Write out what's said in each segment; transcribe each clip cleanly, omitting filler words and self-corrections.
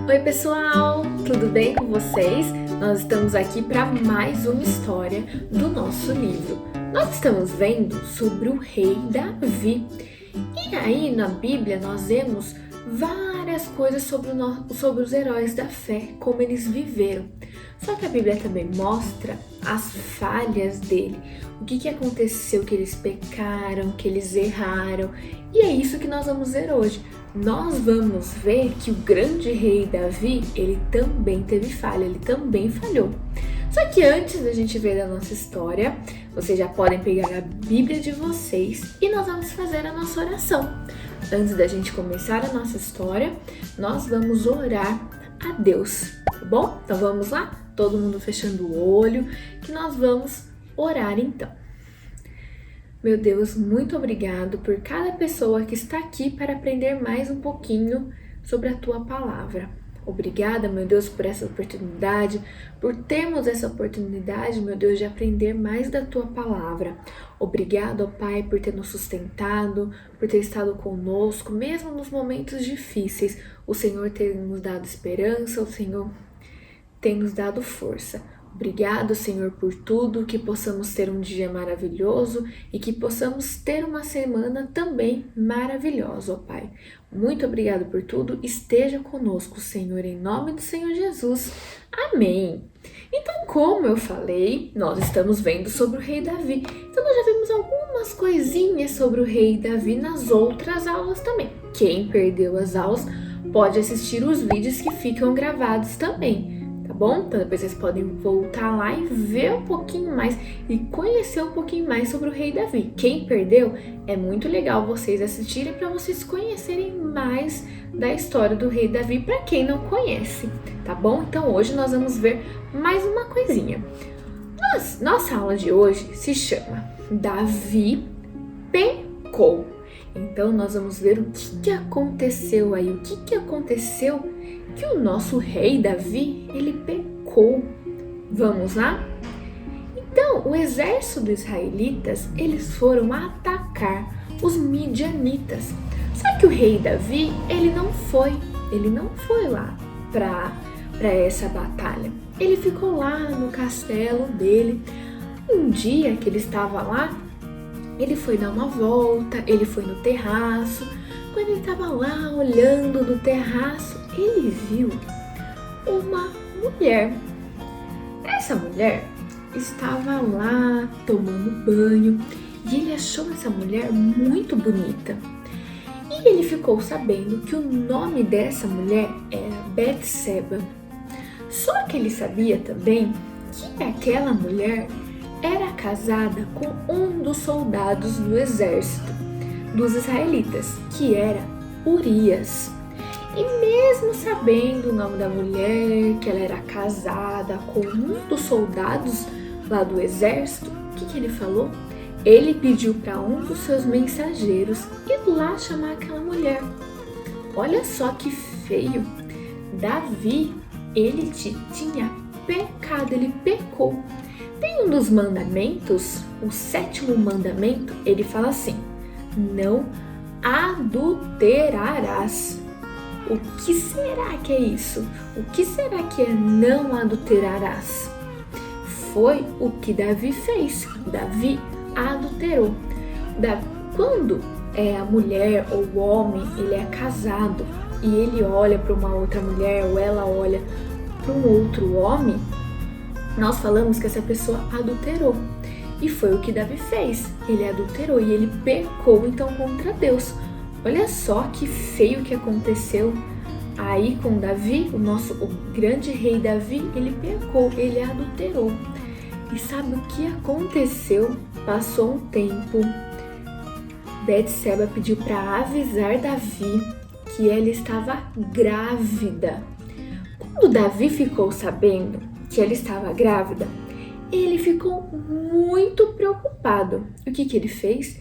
Oi pessoal, tudo bem com vocês? Nós estamos aqui para mais uma história do nosso livro. Nós estamos vendo sobre o rei Davi. E aí na Bíblia nós vemos várias coisas sobre os heróis da fé, como eles viveram. Só que a Bíblia também mostra as falhas dele, o que aconteceu, que eles pecaram, que eles erraram. E é isso que nós vamos ver hoje. Nós vamos ver que o grande rei Davi, ele também teve falha, ele também falhou. Só que antes da gente ver a nossa história, vocês já podem pegar a Bíblia de vocês e nós vamos fazer a nossa oração. Antes da gente começar a nossa história, nós vamos orar a Deus, tá bom? Então vamos lá? Todo mundo fechando o olho, que nós vamos orar então. Meu Deus, muito obrigado por cada pessoa que está aqui para aprender mais um pouquinho sobre a Tua Palavra. Obrigada, meu Deus, por essa oportunidade, por termos essa oportunidade, meu Deus, de aprender mais da Tua Palavra. Obrigado, ó Pai, por ter nos sustentado, por ter estado conosco, mesmo nos momentos difíceis. O Senhor tem nos dado esperança, o Senhor tem nos dado força. Obrigado, Senhor, por tudo, que possamos ter um dia maravilhoso e que possamos ter uma semana também maravilhosa, ó Pai. Muito obrigado por tudo, esteja conosco, Senhor, em nome do Senhor Jesus. Amém. Então, como eu falei, nós estamos vendo sobre o rei Davi. Então, nós já vimos algumas coisinhas sobre o rei Davi nas outras aulas também. Quem perdeu as aulas pode assistir os vídeos que ficam gravados também. Tá bom? Então depois vocês podem voltar lá e ver um pouquinho mais e conhecer um pouquinho mais sobre o rei Davi. Quem perdeu, é muito legal vocês assistirem para vocês conhecerem mais da história do rei Davi para quem não conhece, tá bom? Então hoje nós vamos ver mais uma coisinha. Nossa aula de hoje se chama Davi pecou. Então nós vamos ver o que aconteceu aí, o que aconteceu que o nosso rei Davi, ele pecou. Vamos lá? Então, o exército dos israelitas, eles foram atacar os midianitas. Só que o rei Davi, ele não foi lá para essa batalha. Ele ficou lá no castelo dele. Um dia que ele estava lá, ele foi dar uma volta, ele foi no terraço. Quando ele estava lá olhando no terraço, ele viu uma mulher. Essa mulher estava lá tomando banho e ele achou essa mulher muito bonita. E ele ficou sabendo que o nome dessa mulher era Betseba. Só que ele sabia também que aquela mulher era casada com um dos soldados do exército dos israelitas, que era Urias. E mesmo sabendo o nome da mulher, que ela era casada com um dos soldados lá do exército, o que ele falou? Ele pediu para um dos seus mensageiros ir lá chamar aquela mulher. Olha só que feio! Davi, ele tinha pecado, ele pecou. Tem um dos mandamentos, o 7º mandamento, ele fala assim: não adulterarás. O que será que é isso? O que será que é não adulterarás? Foi o que Davi fez. Davi adulterou. Quando a mulher ou o homem, ele é casado e ele olha para uma outra mulher ou ela olha para um outro homem, nós falamos que essa pessoa adulterou. E foi o que Davi fez. Ele adulterou e ele pecou então contra Deus. Olha só que feio que aconteceu aí com Davi, o grande rei Davi, ele pecou, ele adulterou. E sabe o que aconteceu? Passou um tempo, Betseba pediu para avisar Davi que ela estava grávida. Quando Davi ficou sabendo que ela estava grávida, ele ficou muito preocupado. O que ele fez?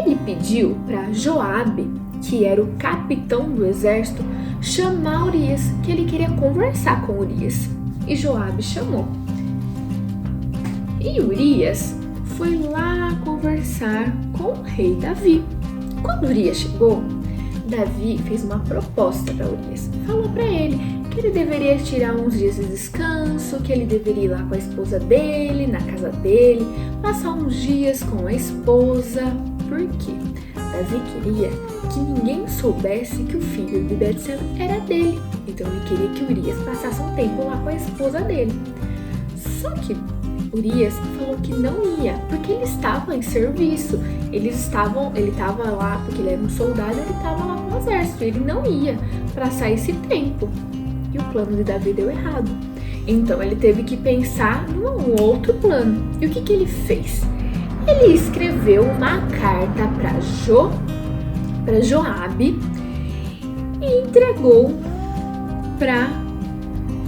Ele pediu para Joabe, que era o capitão do exército, chamar Urias, que ele queria conversar com Urias. E Joabe chamou. E Urias foi lá conversar com o rei Davi. Quando Urias chegou, Davi fez uma proposta para Urias. Falou para ele que ele deveria tirar uns dias de descanso, que ele deveria ir lá com a esposa dele, na casa dele, passar uns dias com a esposa. Por quê? Davi queria que ninguém soubesse que o filho de Betseba era dele. Então ele queria que Urias passasse um tempo lá com a esposa dele. Só que Urias falou que não ia, porque ele estava em serviço. Ele estava lá, porque ele era um soldado, ele estava lá no exército. Ele não ia passar esse tempo. E o plano de Davi deu errado. Então ele teve que pensar num outro plano. E o que ele fez? Ele escreveu uma carta para Joabe e entregou para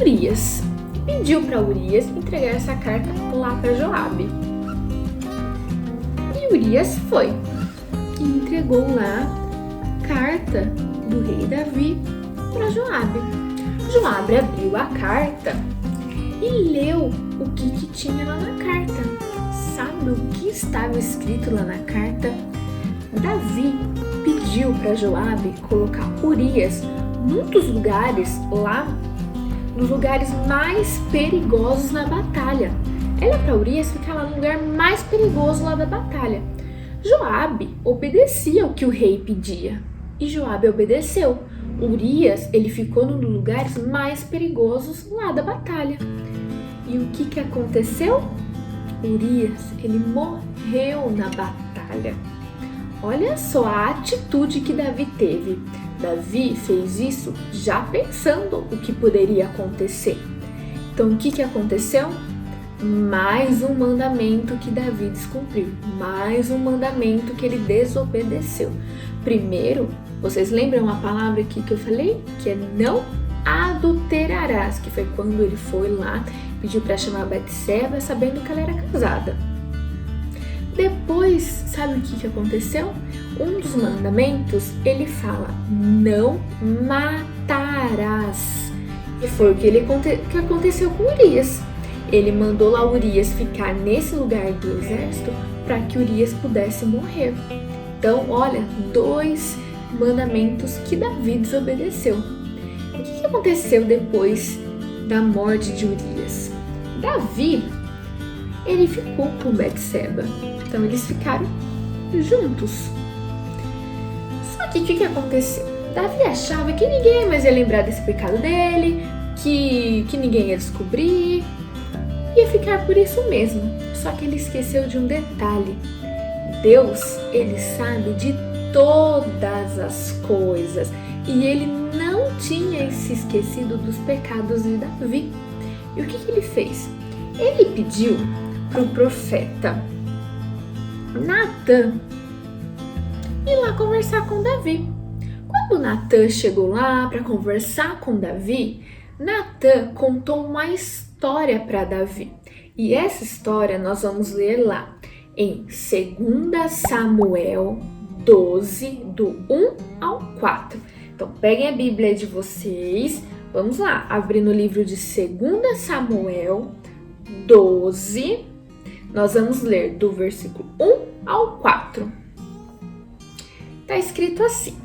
Urias. Pediu para Urias entregar essa carta lá para Joabe. E Urias foi e entregou lá a carta do rei Davi para Joabe. Joabe abriu a carta e leu o que tinha lá na carta. Sabe o que estava escrito lá na carta? Davi pediu para Joabe colocar Urias num dos lugares lá, nos lugares mais perigosos na batalha. Era para Urias ficar lá no lugar mais perigoso lá da batalha. Joabe obedecia o que o rei pedia e Joabe obedeceu. Urias, ele ficou num dos lugares mais perigosos lá da batalha. E o que aconteceu? Urias, ele morreu na batalha. Olha só a atitude que Davi teve. Davi fez isso já pensando o que poderia acontecer. Então, o que aconteceu? Mais um mandamento que Davi descumpriu. Mais um mandamento que ele desobedeceu. Primeiro, vocês lembram a palavra aqui que eu falei? Que é não adulterarás, que foi quando ele foi lá, pediu para chamar Betseba, sabendo que ela era casada. Depois, sabe o que aconteceu? Um dos mandamentos, ele fala, não matarás. E foi o que aconteceu com Urias. Ele mandou lá Urias ficar nesse lugar do exército para que Urias pudesse morrer. Então, olha, 2 mandamentos que Davi desobedeceu. O que aconteceu depois da morte de Urias? Davi, ele ficou com Betseba. Então, eles ficaram juntos. Só que o que aconteceu? Davi achava que ninguém mais ia lembrar desse pecado dele, que ninguém ia descobrir, ia ficar por isso mesmo. Só que ele esqueceu de um detalhe. Deus, ele sabe de todas as coisas e ele não tinha se esquecido dos pecados de Davi. E o que ele fez? Ele pediu para o profeta Natã ir lá conversar com Davi. Quando Natã chegou lá para conversar com Davi, Natã contou uma história para Davi. E essa história nós vamos ler lá em 2 Samuel 12, do 1 ao 4. Então, peguem a Bíblia de vocês. Vamos lá, abrir no livro de 2 Samuel 12. Nós vamos ler do versículo 1 ao 4. Está escrito assim.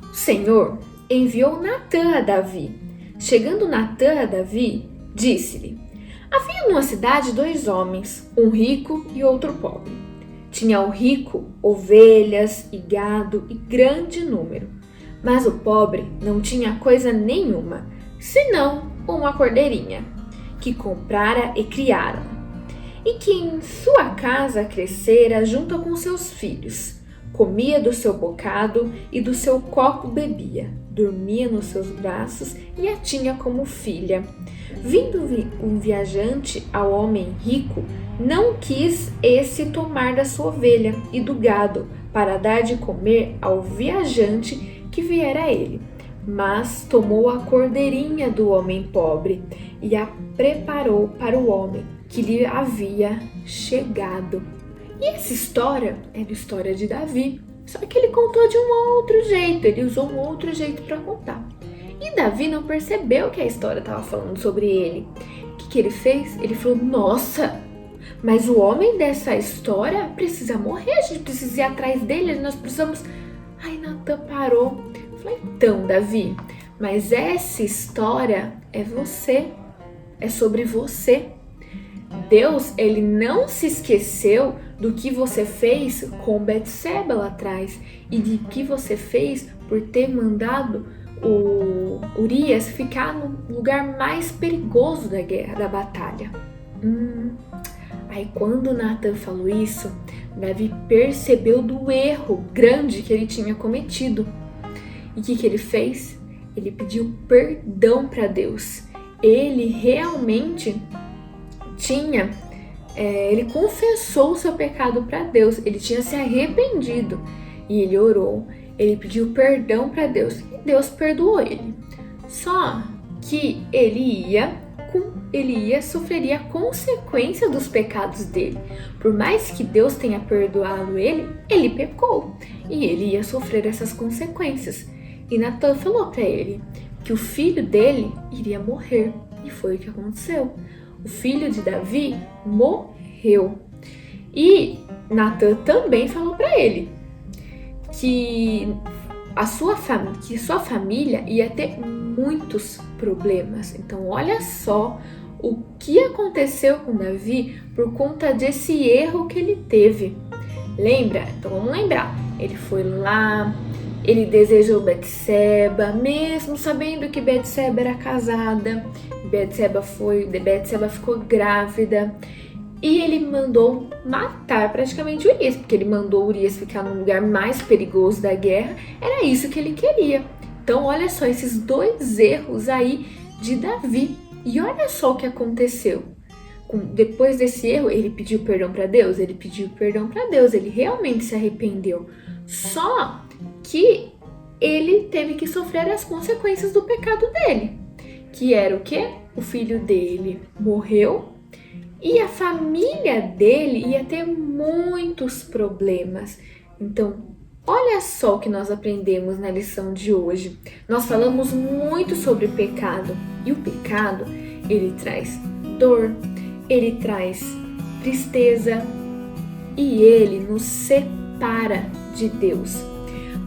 O Senhor enviou Natã a Davi. Chegando Natã a Davi, disse-lhe: havia numa cidade 2 homens, um rico e outro pobre. Tinha o rico ovelhas e gado e grande número, mas o pobre não tinha coisa nenhuma, senão uma cordeirinha, que comprara e criara, e que em sua casa crescera junto com seus filhos. Comia do seu bocado e do seu copo bebia, dormia nos seus braços e a tinha como filha. Vindo um viajante ao homem rico, não quis esse tomar da sua ovelha e do gado para dar de comer ao viajante que viera a ele, mas tomou a cordeirinha do homem pobre e a preparou para o homem que lhe havia chegado. E essa história era a história de Davi, só que ele contou de um outro jeito, ele usou um outro jeito para contar. E Davi não percebeu que a história estava falando sobre ele. O que ele fez? Ele falou, nossa, mas o homem dessa história precisa morrer, a gente precisa ir atrás dele, nós precisamos... Aí Natã parou. Falou, então, Davi, Mas essa história é você, é sobre você. Deus, ele não se esqueceu do que você fez com Betseba lá atrás e de que você fez por ter mandado o Urias ficar no lugar mais perigoso da guerra, da batalha. Aí quando Natan falou isso, Davi percebeu do erro grande que ele tinha cometido. E o que ele fez? Ele pediu perdão para Deus. Ele realmente ele confessou o seu pecado para Deus. Ele tinha se arrependido e ele orou. Ele pediu perdão para Deus e Deus perdoou ele. Só que ele sofreria a consequência dos pecados dele. Por mais que Deus tenha perdoado ele pecou e ele ia sofrer essas consequências. E Natan falou para ele que o filho dele iria morrer, e foi o que aconteceu. O filho de Davi morreu. E Natan também falou para ele que sua família ia ter muitos problemas. Então olha só o que aconteceu com Davi por conta desse erro que ele teve. Lembra? Então vamos lembrar. Ele foi lá, ele desejou Betseba, mesmo sabendo que Betseba era casada. Betseba ficou grávida. E ele mandou matar praticamente Urias, porque ele mandou Urias ficar no lugar mais perigoso da guerra. Era isso que ele queria. Então olha só esses dois erros aí de Davi. E olha só o que aconteceu. Depois desse erro, ele pediu perdão para Deus? Ele pediu perdão para Deus, ele realmente se arrependeu. Só que ele teve que sofrer as consequências do pecado dele. Que era o quê? O filho dele morreu e a família dele ia ter muitos problemas. Então, olha só o que nós aprendemos na lição de hoje. Nós falamos muito sobre pecado. E o pecado, ele traz dor, ele traz tristeza e ele nos separa de Deus.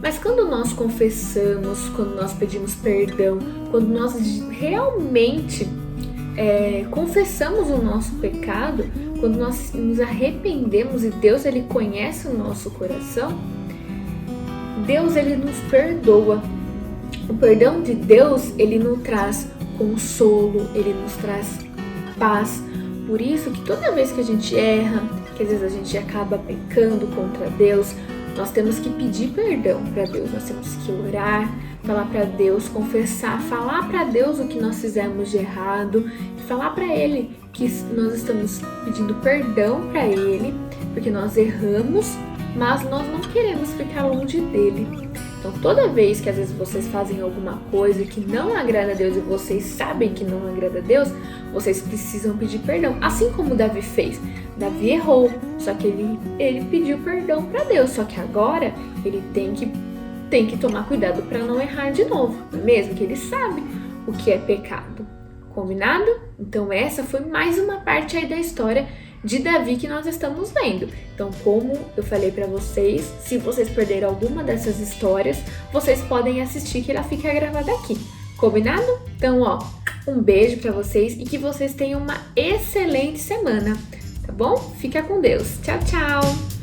Mas quando nós confessamos, quando nós pedimos perdão, quando nós realmente confessamos o nosso pecado, quando nós nos arrependemos e Deus ele conhece o nosso coração, Deus ele nos perdoa. O perdão de Deus ele nos traz consolo, ele nos traz paz. Por isso que toda vez que a gente erra, que às vezes a gente acaba pecando contra Deus, nós temos que pedir perdão para Deus, nós temos que orar, falar para Deus, confessar, falar para Deus o que nós fizemos de errado, falar para Ele que nós estamos pedindo perdão para Ele, porque nós erramos, mas nós não queremos ficar longe dEle. Então toda vez que às vezes vocês fazem alguma coisa que não agrada a Deus e vocês sabem que não agrada a Deus, vocês precisam pedir perdão, assim como Davi fez. Davi errou, só que ele pediu perdão para Deus, só que agora ele tem que tomar cuidado para não errar de novo, não é mesmo? Que ele sabe o que é pecado. Combinado? Então essa foi mais uma parte aí da história de Davi que nós estamos vendo. Então, como eu falei para vocês, se vocês perderam alguma dessas histórias, vocês podem assistir que ela fica gravada aqui. Combinado? Então, um beijo para vocês e que vocês tenham uma excelente semana, tá bom? Fica com Deus. Tchau, tchau!